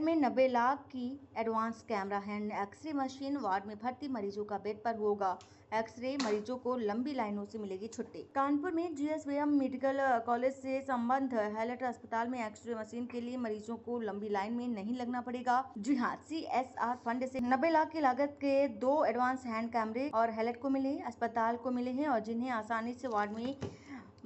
में 90 लाख की advance camera hand x-ray machine, ward में भर्ती मरीजों का बेड पर होगा एक्सरे, मरीजों को लंबी लाइनों से मिलेगी छुट्टी। कानपुर में जीएसवीएम मेडिकल कॉलेज से संबंध हैलट अस्पताल में एक्सरे मशीन के लिए मरीजों को लंबी लाइन में नहीं लगना पड़ेगा। जी हाँ, CSR फंड से 90 लाख की लागत के 2 एडवांस हैंड कैमरे और हैलट को मिले, अस्पताल को मिले हैं और जिन्हें आसानी से वार्ड में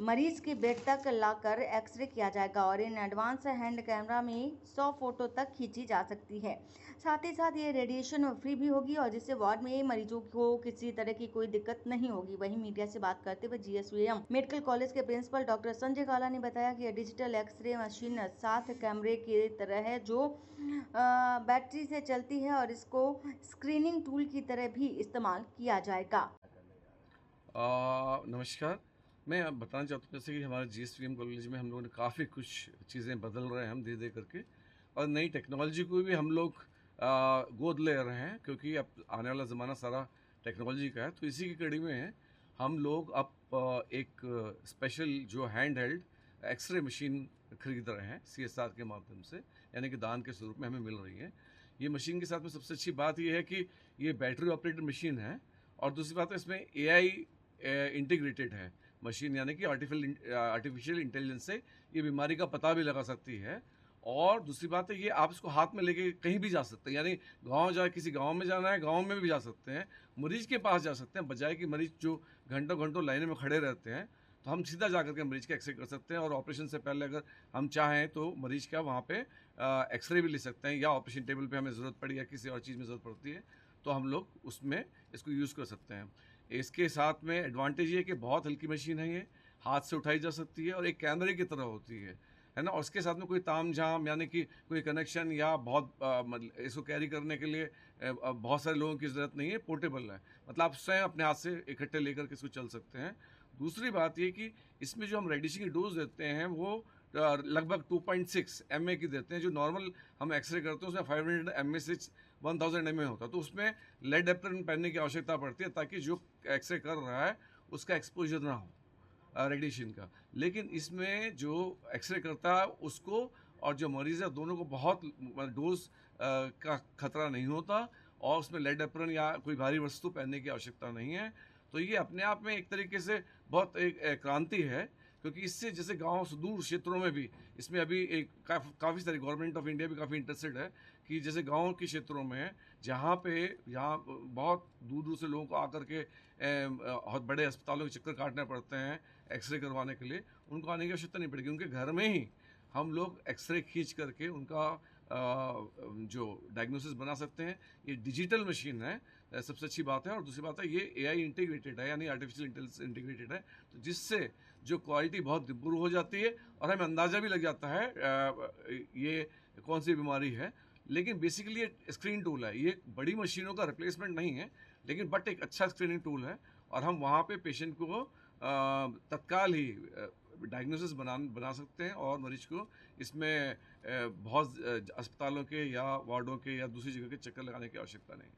मरीज के बेड तक लाकर एक्सरे किया जाएगा और इन एडवांस हैंड कैमरा में 100 फोटो तक खींची जा सकती है। साथ ही साथ ये रेडिएशन फ्री भी होगी और जिससे वार्ड में मरीजों को किसी तरह की कोई दिक्कत नहीं होगी। वहीं मीडिया से बात करते हुए जीएसवीएम मेडिकल कॉलेज के प्रिंसिपल डॉक्टर संजय काला ने बताया कि डिजिटल एक्सरे मशीन 7 कैमरे की तरह है जो बैटरी से चलती है और इसको स्क्रीनिंग टूल की तरह भी इस्तेमाल किया जाएगा। नमस्कार। मैं अब बताना चाहता हूँ जैसे कि हमारे जीएसवीएम कॉलेज में हम लोगों ने काफ़ी कुछ चीज़ें बदल रहे हैं हम धीरे-धीरे करके, और नई टेक्नोलॉजी को भी हम लोग गोद ले रहे हैं क्योंकि अब आने वाला ज़माना सारा टेक्नोलॉजी का है। तो इसी की कड़ी में हम लोग अब एक स्पेशल जो हैंड हेल्ड एक्सरे मशीन खरीद रहे हैं CSR के माध्यम से, यानी कि दान के स्वरूप में हमें मिल रही है। ये मशीन के साथ में सबसे अच्छी बात ये है कि ये बैटरी ऑपरेटेड मशीन है और दूसरी बात है इसमें AI इंटीग्रेटेड है मशीन, यानी कि आर्टिफिशियल इंटेलिजेंस से ये बीमारी का पता भी लगा सकती है। और दूसरी बात है ये आप इसको हाथ में लेके कहीं भी जा सकते हैं, यानी किसी गांव में जाना है गांव में भी जा सकते हैं, मरीज के पास जा सकते हैं, बजाय कि मरीज जो घंटों घंटों लाइन में खड़े रहते हैं तो हम सीधा जा करके मरीज का एक्सरे कर सकते हैं। और ऑपरेशन से पहले अगर हम चाहें तो मरीज का वहाँ पे एक्सरे भी ले सकते हैं, या ऑपरेशन टेबल पे हमें ज़रूरत पड़ी या किसी और चीज़ में ज़रूरत पड़ती है तो हम लोग उसमें इसको यूज़ कर सकते हैं। इसके साथ में एडवांटेज ये कि बहुत हल्की मशीन है, ये हाथ से उठाई जा सकती है और एक कैमरे की तरह होती है ना। और उसके साथ में कोई ताम झाम यानी कि कोई कनेक्शन या बहुत मतलब इसको कैरी करने के लिए बहुत सारे लोगों की ज़रूरत नहीं है, पोर्टेबल है, मतलब आप स्वयं अपने हाथ से इकट्ठे लेकर के इसको चल सकते हैं। दूसरी बात ये कि इसमें जो हम रेडिएशन की डोज देते हैं वो लगभग 2.6 mA की देते हैं। जो नॉर्मल हम एक्सरे करते हैं उसमें 500 mA से 1000 mA होता है, तो उसमें लेड एप्रन पहनने की आवश्यकता पड़ती है ताकि जो एक्सरे कर रहा है उसका एक्सपोजर ना हो रेडिएशन का। लेकिन इसमें जो एक्सरे करता है उसको और जो मरीज़ है दोनों को बहुत डोज का खतरा नहीं होता और उसमें लेड एप्रन या कोई भारी वस्तु पहनने की आवश्यकता नहीं है। तो ये अपने आप में एक तरीके से बहुत एक क्रांति है, क्योंकि इससे जैसे गांव सुदूर क्षेत्रों में भी इसमें अभी एक काफ़ी सारी गवर्नमेंट ऑफ इंडिया भी काफ़ी इंटरेस्टेड है कि जैसे गांव के क्षेत्रों में यहाँ बहुत दूर दूर से लोगों को आकर के बहुत बड़े अस्पतालों के चक्कर काटने पड़ते हैं एक्सरे करवाने के लिए, उनको आने की आवश्यकता नहीं पड़ेगी। उनके घर में ही हम लोग एक्सरे खींच करके उनका जो डायग्नोसिस बना सकते हैं। ये डिजिटल मशीन है, सबसे अच्छी बात है। और दूसरी बात है ये AI इंटीग्रेटेड है, यानी आर्टिफिशियल इंटेलिजेंस इंटीग्रेटेड है, तो जिससे जो क्वालिटी बहुत इम्प्रूव हो जाती है और हमें अंदाज़ा भी लग जाता है ये कौन सी बीमारी है। लेकिन बेसिकली ये स्क्रीन टूल है, ये बड़ी मशीनों का रिप्लेसमेंट नहीं है, लेकिन बट एक अच्छा स्क्रीनिंग टूल है और हम वहाँ पे पेशेंट को तत्काल ही डायग्नोसिस बना सकते हैं और मरीज को इसमें बहुत अस्पतालों के या वार्डों के या दूसरी जगह के चक्कर लगाने की आवश्यकता नहीं।